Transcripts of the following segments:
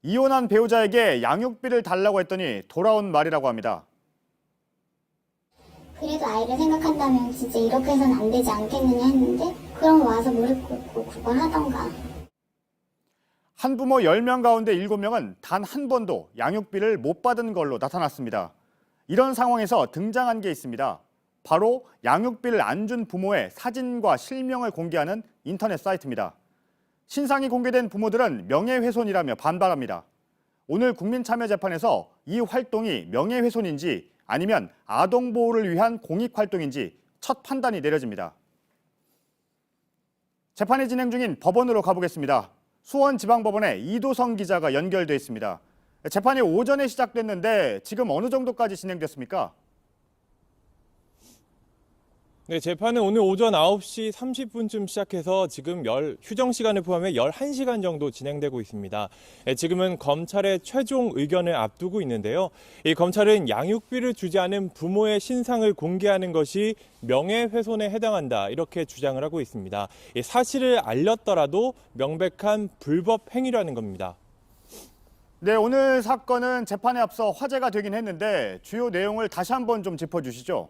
이혼한 배우자에게 양육비를 달라고 했더니 돌아온 말이라고 합니다. 그래도 아이를 생각한다면 진짜 이렇게 해서는 안 되지 않겠느냐 했는데 그럼 와서 무릎 꿇고 구걸하던가. 한부모 10명 가운데 7명은 단 한 번도 양육비를 못 받은 걸로 나타났습니다. 이런 상황에서 등장한 게 있습니다. 바로 양육비를 안 준 부모의 사진과 실명을 공개하는 인터넷 사이트입니다. 신상이 공개된 부모들은 명예훼손이라며 반발합니다. 오늘 국민참여재판에서 이 활동이 명예훼손인지 아니면 아동보호를 위한 공익활동인지 첫 판단이 내려집니다. 재판이 진행 중인 법원으로 가보겠습니다. 수원지방법원에 이도성 기자가 연결돼 있습니다. 재판이 오전에 시작됐는데 지금 어느 정도까지 진행됐습니까? 네, 재판은 오늘 오전 9시 30분쯤 시작해서 지금 휴정 시간을 포함해 11시간 정도 진행되고 있습니다. 지금은 검찰의 최종 의견을 앞두고 있는데요. 이 검찰은 양육비를 주지 않은 부모의 신상을 공개하는 것이 명예훼손에 해당한다, 이렇게 주장을 하고 있습니다. 이 사실을 알렸더라도 명백한 불법 행위라는 겁니다. 네, 오늘 사건은 재판에 앞서 화제가 되긴 했는데 주요 내용을 다시 한번 좀 짚어주시죠.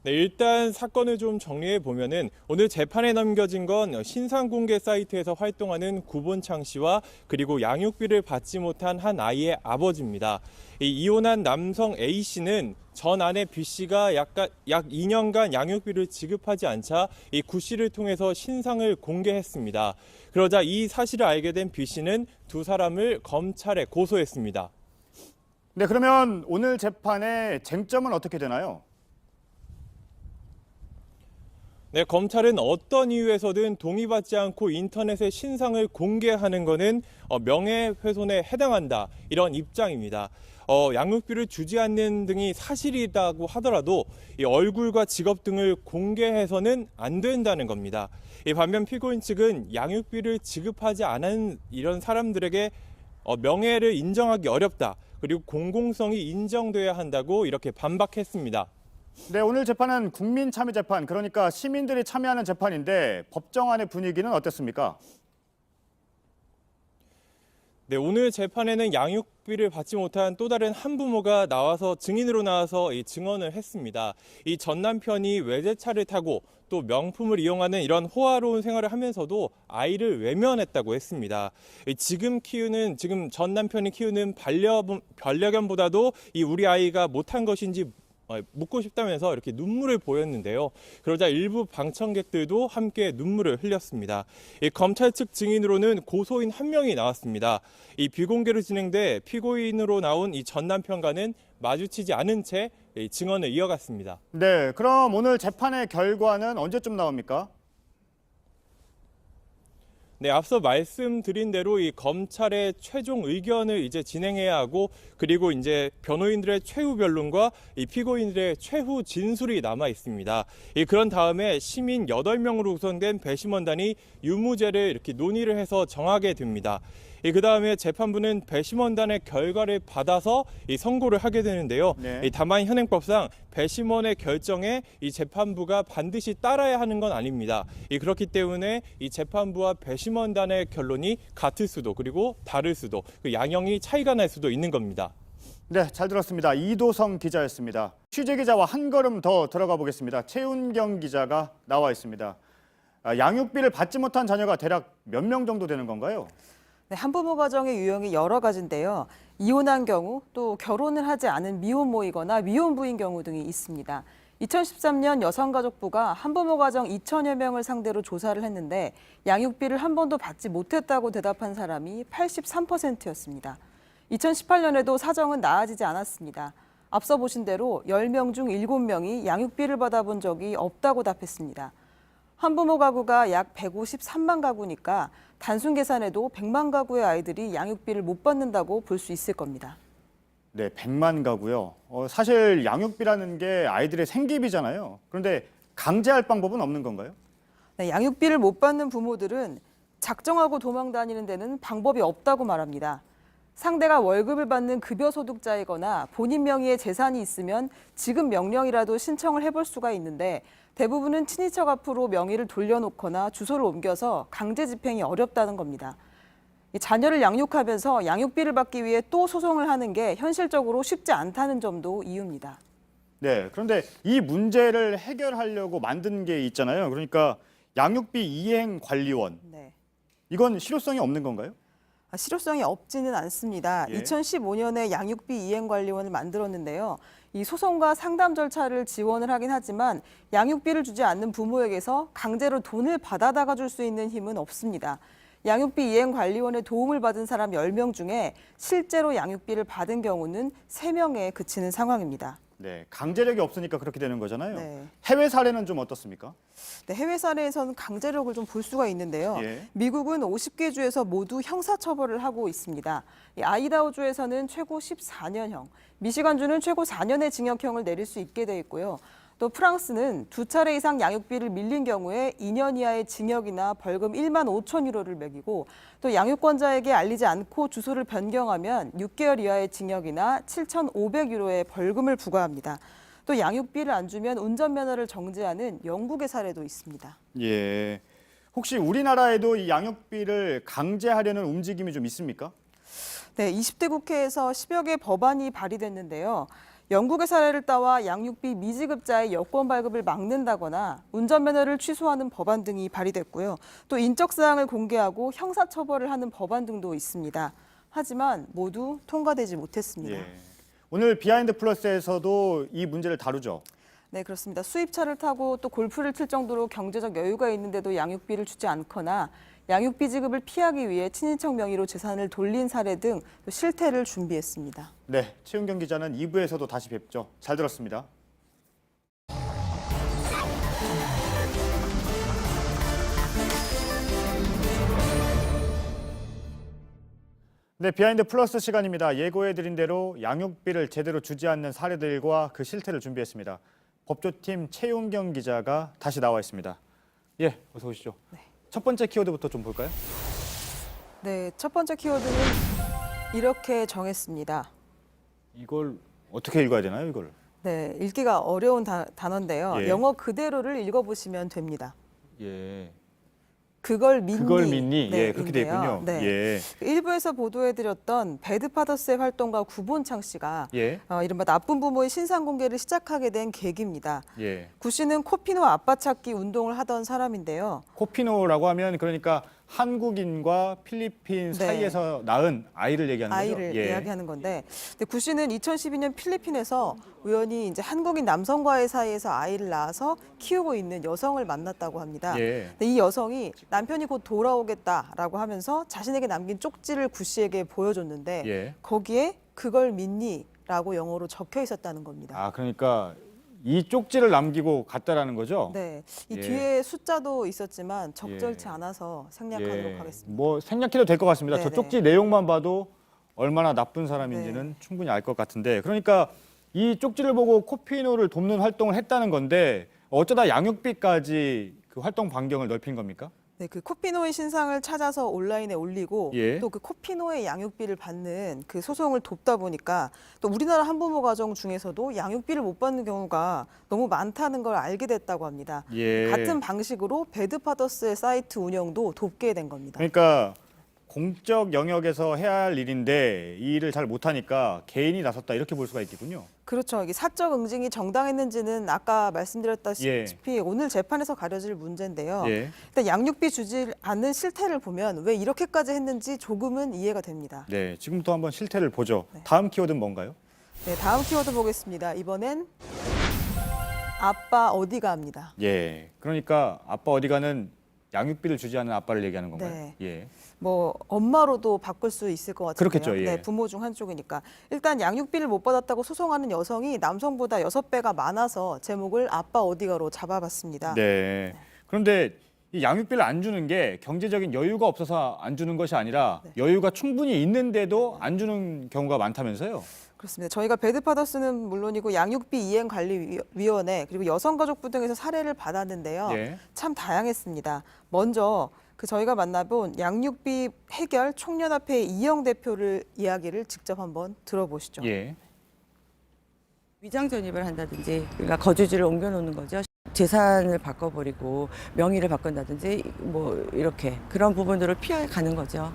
네, 일단 사건을 좀 정리해 보면은 오늘 재판에 넘겨진 건 신상 공개 사이트에서 활동하는 구본창 씨와 그리고 양육비를 받지 못한 한 아이의 아버지입니다. 이혼한 남성 A 씨는 전 아내 B 씨가 약 2년간 양육비를 지급하지 않자 이 구 씨를 통해서 신상을 공개했습니다. 그러자 이 사실을 알게 된 B 씨는 두 사람을 검찰에 고소했습니다. 네, 그러면 오늘 재판의 쟁점은 어떻게 되나요? 네, 검찰은 어떤 이유에서든 동의받지 않고 인터넷에 신상을 공개하는 것은 명예훼손에 해당한다, 이런 입장입니다. 양육비를 주지 않는 등이 사실이라고 하더라도 이 얼굴과 직업 등을 공개해서는 안 된다는 겁니다. 반면 피고인 측은 양육비를 지급하지 않은 이런 사람들에게 명예를 인정하기 어렵다, 그리고 공공성이 인정돼야 한다고 이렇게 반박했습니다. 네, 오늘 재판은 국민참여재판, 그러니까 시민들이 참여하는 재판인데 법정 안의 분위기는 어땠습니까? 네, 오늘 재판에는 양육비를 받지 못한 또 다른 한부모가 증인으로 나와서 증언을 했습니다. 이 전 남편이 외제차를 타고 또 명품을 이용하는 이런 호화로운 생활을 하면서도 아이를 외면했다고 했습니다. 지금 전 남편이 키우는 반려견보다도 이 우리 아이가 못한 것인지 묻고 싶다면서 이렇게 눈물을 보였는데요. 그러자 일부 방청객들도 함께 눈물을 흘렸습니다. 검찰 측 증인으로는 고소인 한 명이 나왔습니다. 이 비공개로 진행돼 피고인으로 나온 이 전 남편과는 마주치지 않은 채 증언을 이어갔습니다. 네, 그럼 오늘 재판의 결과는 언제쯤 나옵니까? 네, 앞서 말씀드린 대로 이 검찰의 최종 의견을 이제 진행해야 하고, 그리고 이제 변호인들의 최후 변론과 이 피고인들의 최후 진술이 남아 있습니다. 그런 다음에 시민 8명으로 구성된 배심원단이 유무죄를 이렇게 논의를 해서 정하게 됩니다. 그 다음에 재판부는 배심원단의 결과를 받아서 선고를 하게 되는데요. 네. 다만 현행법상 배심원의 결정에 이 재판부가 반드시 따라야 하는 건 아닙니다. 그렇기 때문에 이 재판부와 배심원단의 결론이 같을 수도, 그리고 다를 수도, 그 양형이 차이가 날 수도 있는 겁니다. 네, 잘 들었습니다. 이도성 기자였습니다. 취재 기자와 한 걸음 더 들어가 보겠습니다. 최운경 기자가 나와 있습니다. 양육비를 받지 못한 자녀가 대략 몇 명 정도 되는 건가요? 네, 한부모 가정의 유형이 여러 가지인데요. 이혼한 경우, 또 결혼을 하지 않은 미혼모이거나 미혼부인 경우 등이 있습니다. 2013년 여성가족부가 한부모 가정 2천여 명을 상대로 조사를 했는데 양육비를 한 번도 받지 못했다고 대답한 사람이 83%였습니다. 2018년에도 사정은 나아지지 않았습니다. 앞서 보신 대로 10명 중 7명이 양육비를 받아본 적이 없다고 답했습니다. 한부모 가구가 약 153만 가구니까 단순 계산해도 100만 가구의 아이들이 양육비를 못 받는다고 볼 수 있을 겁니다. 네, 100만 가구요. 사실 양육비라는 게 아이들의 생계비잖아요. 그런데 강제할 방법은 없는 건가요? 네, 양육비를 못 받는 부모들은 작정하고 도망 다니는 데는 방법이 없다고 말합니다. 상대가 월급을 받는 급여 소득자이거나 본인 명의의 재산이 있으면 지급 명령이라도 신청을 해볼 수가 있는데 대부분은 친인척 앞으로 명의를 돌려놓거나 주소를 옮겨서 강제 집행이 어렵다는 겁니다. 이 자녀를 양육하면서 양육비를 받기 위해 또 소송을 하는 게 현실적으로 쉽지 않다는 점도 이유입니다. 네, 그런데 이 문제를 해결하려고 만든 게 있잖아요. 그러니까 양육비 이행 관리원. 네. 이건 실효성이 없는 건가요? 실효성이 없지는 않습니다. 예. 2015년에 양육비 이행관리원을 만들었는데요. 이 소송과 상담 절차를 지원을 하긴 하지만 양육비를 주지 않는 부모에게서 강제로 돈을 받아다가 줄 수 있는 힘은 없습니다. 양육비 이행관리원의 도움을 받은 사람 10명 중에 실제로 양육비를 받은 경우는 3명에 그치는 상황입니다. 네, 강제력이 없으니까 그렇게 되는 거잖아요. 네. 해외 사례는 좀 어떻습니까? 네, 해외 사례에서는 강제력을 좀 볼 수가 있는데요. 예. 미국은 50개 주에서 모두 형사처벌을 하고 있습니다. 이 아이다호주에서는 최고 14년형, 미시간주는 최고 4년의 징역형을 내릴 수 있게 돼 있고요. 또 프랑스는 2차례 이상 양육비를 밀린 경우에 2년 이하의 징역이나 벌금 1만 5천 유로를 매기고 또 양육권자에게 알리지 않고 주소를 변경하면 6개월 이하의 징역이나 7,500유로의 벌금을 부과합니다. 또 양육비를 안 주면 운전면허를 정지하는 영국의 사례도 있습니다. 예. 혹시 우리나라에도 이 양육비를 강제하려는 움직임이 좀 있습니까? 네, 20대 국회에서 10여 개 법안이 발의됐는데요. 영국의 사례를 따와 양육비 미지급자의 여권 발급을 막는다거나 운전면허를 취소하는 법안 등이 발의됐고요. 또 인적사항을 공개하고 형사처벌을 하는 법안 등도 있습니다. 하지만 모두 통과되지 못했습니다. 예. 오늘 비하인드 플러스에서도 이 문제를 다루죠. 네, 그렇습니다. 수입차를 타고 또 골프를 칠 정도로 경제적 여유가 있는데도 양육비를 주지 않거나 양육비 지급을 피하기 위해 친인척 명의로 재산을 돌린 사례 등 실태를 준비했습니다. 네, 최은경 기자는 2부에서도 다시 뵙죠. 잘 들었습니다. 네, 비하인드 플러스 시간입니다. 예고해드린 대로 양육비를 제대로 주지 않는 사례들과 그 실태를 준비했습니다. 법조팀 최윤경 기자가 다시 나와 있습니다. 예, 어서 오시죠. 네. 첫 번째 키워드부터 좀 볼까요? 네, 첫 번째 키워드는 이렇게 정했습니다. 이걸 어떻게 읽어야 되나요, 이걸? 네, 읽기가 어려운 단어인데요. 예. 영어 그대로를 읽어보시면 됩니다. 예. 그걸 믿니? 그걸 믿니? 네, 예, 그렇게 돼 있군요. 네. 예. 일부에서 보도해드렸던 배드파더스의 활동가 구본창 씨가 예. 이른바 나쁜 부모의 신상 공개를 시작하게 된 계기입니다. 예. 구 씨는 코피노 아빠 찾기 운동을 하던 사람인데요. 코피노라고 하면 그러니까 한국인과 필리핀 네. 사이에서 낳은 아이를 얘기하는 거죠. 아이를 예. 이야기하는 건데, 근데 구 씨는 2012년 필리핀에서 우연히 이제 한국인 남성과의 사이에서 아이를 낳아서 키우고 있는 여성을 만났다고 합니다. 예. 근데 이 여성이 남편이 곧 돌아오겠다라고 하면서 자신에게 남긴 쪽지를 구 씨에게 보여줬는데 예. 거기에 그걸 믿니? 라고 영어로 적혀 있었다는 겁니다. 아, 그러니까 이 쪽지를 남기고 갔다라는 거죠? 네, 이 예. 뒤에 숫자도 있었지만 적절치 예. 않아서 생략하도록 예. 하겠습니다. 뭐 생략해도 될 것 같습니다. 저 네네. 쪽지 내용만 봐도 얼마나 나쁜 사람인지는 네. 충분히 알 것 같은데, 그러니까 이 쪽지를 보고 코피노를 돕는 활동을 했다는 건데 어쩌다 양육비까지 그 활동 반경을 넓힌 겁니까? 네, 그 코피노의 신상을 찾아서 온라인에 올리고 예. 또 그 코피노의 양육비를 받는 그 소송을 돕다 보니까 또 우리나라 한부모 가정 중에서도 양육비를 못 받는 경우가 너무 많다는 걸 알게 됐다고 합니다. 예. 같은 방식으로 배드파더스의 사이트 운영도 돕게 된 겁니다. 그러니까 공적 영역에서 해야 할 일인데 이 일을 잘 못하니까 개인이 나섰다 이렇게 볼 수가 있겠군요. 그렇죠. 이게 사적 응징이 정당했는지는 아까 말씀드렸다시피 오늘 재판에서 가려질 문제인데요. 예. 일단 양육비 주지 않는 실태를 보면 왜 이렇게까지 했는지 조금은 이해가 됩니다. 네, 지금부터 한번 실태를 보죠. 네. 다음 키워드는 뭔가요? 네, 다음 키워드 보겠습니다. 이번엔 아빠 어디가 합니다. 예, 그러니까 아빠 어디 가는 양육비를 주지 않는 아빠를 얘기하는 건가요? 네. 예. 뭐 엄마로도 바꿀 수 있을 것 같은데요. 그렇겠죠, 예. 네, 부모 중 한쪽이니까. 일단 양육비를 못 받았다고 소송하는 여성이 남성보다 6배가 많아서 제목을 아빠 어디가로 잡아봤습니다. 네. 그런데 이 양육비를 안 주는 게 경제적인 여유가 없어서 안 주는 것이 아니라 네. 여유가 충분히 있는데도 안 주는 경우가 많다면서요? 그렇습니다. 저희가 배드파더스는 물론이고 양육비 이행관리위원회 그리고 여성가족부 등에서 사례를 받았는데요. 예. 참 다양했습니다. 먼저 저희가 만나본 양육비 해결 총연합회 이영 대표를 이야기를 직접 한번 들어보시죠. 예. 위장 전입을 한다든지 그러니까 거주지를 옮겨놓는 거죠. 재산을 바꿔버리고 명의를 바꾼다든지 뭐 이렇게 그런 부분들을 피해 가는 거죠.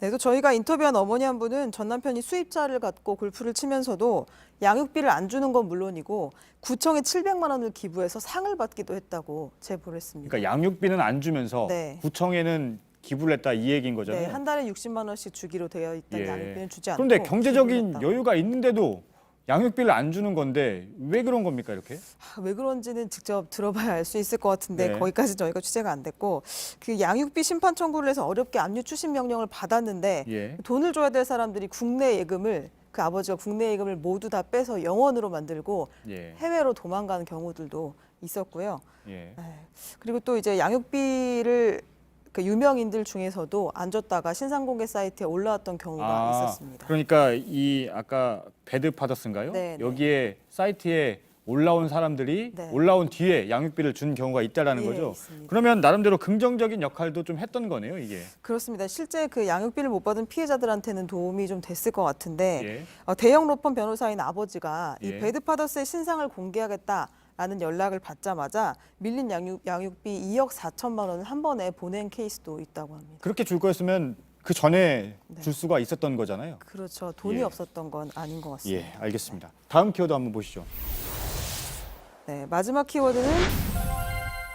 네, 또 저희가 인터뷰한 어머니 한 분은 전 남편이 수입차를 갖고 골프를 치면서도 양육비를 안 주는 건 물론이고 구청에 700만 원을 기부해서 상을 받기도 했다고 제보를 했습니다. 그러니까 양육비는 안 주면서 네. 구청에는 기부를 했다 이 얘기인 거잖아요. 네, 한 달에 60만 원씩 주기로 되어 있던 예. 양육비는 주지 않고 그런데 기부를 경제적인 했다고. 여유가 있는데도 양육비를 안 주는 건데 왜 그런 겁니까 이렇게? 왜 그런지는 직접 들어봐야 알 수 있을 것 같은데 네. 거기까지 저희가 취재가 안 됐고 그 양육비 심판 청구를 해서 어렵게 압류 추심 명령을 받았는데 예. 돈을 줘야 될 사람들이 국내 예금을 그 아버지가 국내 예금을 모두 다 빼서 영원으로 만들고 예. 해외로 도망가는 경우들도 있었고요. 예. 그리고 또 이제 양육비를 그 유명인들 중에서도 안 줬다가 신상공개 사이트에 올라왔던 경우가 있었습니다. 그러니까 이 아까 배드 파더스인가요? 네, 네. 여기에 사이트에 올라온 사람들이 네. 올라온 뒤에 양육비를 준 경우가 있다라는 예, 거죠. 있습니다. 그러면 나름대로 긍정적인 역할도 좀 했던 거네요, 이게. 그렇습니다. 실제 그 양육비를 못 받은 피해자들한테는 도움이 좀 됐을 것 같은데 예. 대형 로펌 변호사인 아버지가 이 예. 배드 파더스의 신상을 공개하겠다라는 연락을 받자마자 밀린 양육비 2억 4천만 원을 한 번에 보낸 케이스도 있다고 합니다. 그렇게 줄 거였으면 그 전에 네. 줄 수가 있었던 거잖아요. 그렇죠. 돈이 예. 없었던 건 아닌 것 같습니다. 예, 알겠습니다. 다음 키워드 한번 보시죠. 네, 마지막 키워드는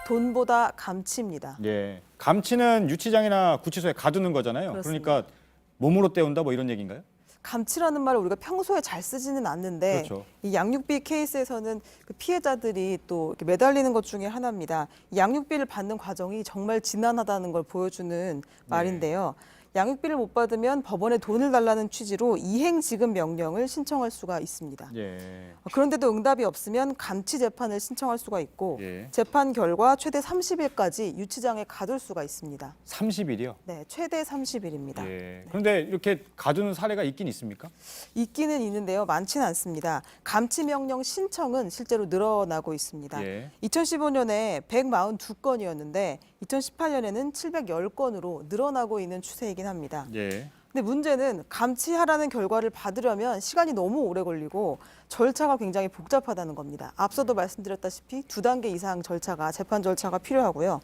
돈보다 감치입니다. 예. 감치는 유치장이나 구치소에 가두는 거잖아요. 그렇습니다. 그러니까 몸으로 때운다 뭐 이런 얘기인가요? 감치라는 말을 우리가 평소에 잘 쓰지는 않는데 그렇죠. 이 양육비 케이스에서는 그 피해자들이 또 이렇게 매달리는 것 중에 하나입니다. 이 양육비를 받는 과정이 정말 지난하다는 걸 보여주는 말인데요. 양육비를 못 받으면 법원에 돈을 달라는 취지로 이행 지급 명령을 신청할 수가 있습니다. 예. 그런데도 응답이 없으면 감치 재판을 신청할 수가 있고 예. 재판 결과 최대 30일까지 유치장에 가둘 수가 있습니다. 30일이요? 네, 최대 30일입니다. 예. 그런데 이렇게 가두는 사례가 있긴 있습니까? 있기는 있는데요. 많지는 않습니다. 감치 명령 신청은 실제로 늘어나고 있습니다. 예. 2015년에 142건이었는데 2018년에는 710건으로 늘어나고 있는 추세이긴 합니다. 예. 근데 문제는 감치하라는 결과를 받으려면 시간이 너무 오래 걸리고 절차가 굉장히 복잡하다는 겁니다. 앞서도 말씀드렸다시피 2단계 이상 절차가 재판 절차가 필요하고요.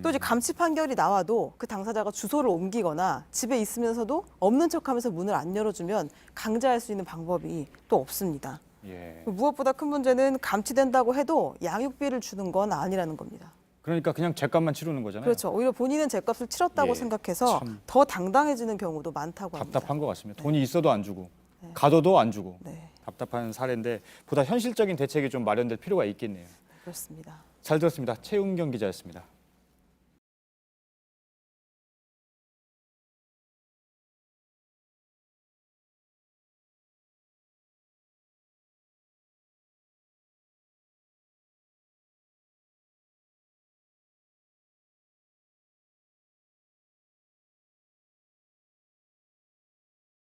또 이제 감치 판결이 나와도 그 당사자가 주소를 옮기거나 집에 있으면서도 없는 척하면서 문을 안 열어주면 강제할 수 있는 방법이 또 없습니다. 예. 무엇보다 큰 문제는 감치된다고 해도 양육비를 주는 건 아니라는 겁니다. 그러니까 그냥 죗값만 치르는 거잖아요. 그렇죠. 오히려 본인은 죗값을 치렀다고 예, 생각해서 참 더 당당해지는 경우도 많다고 합니다. 답답한 것 같습니다. 돈이 있어도 안 주고 가둬도 안 주고 네, 답답한 사례인데 보다 현실적인 대책이 좀 마련될 필요가 있겠네요. 그렇습니다. 잘 들었습니다. 최은경 기자였습니다.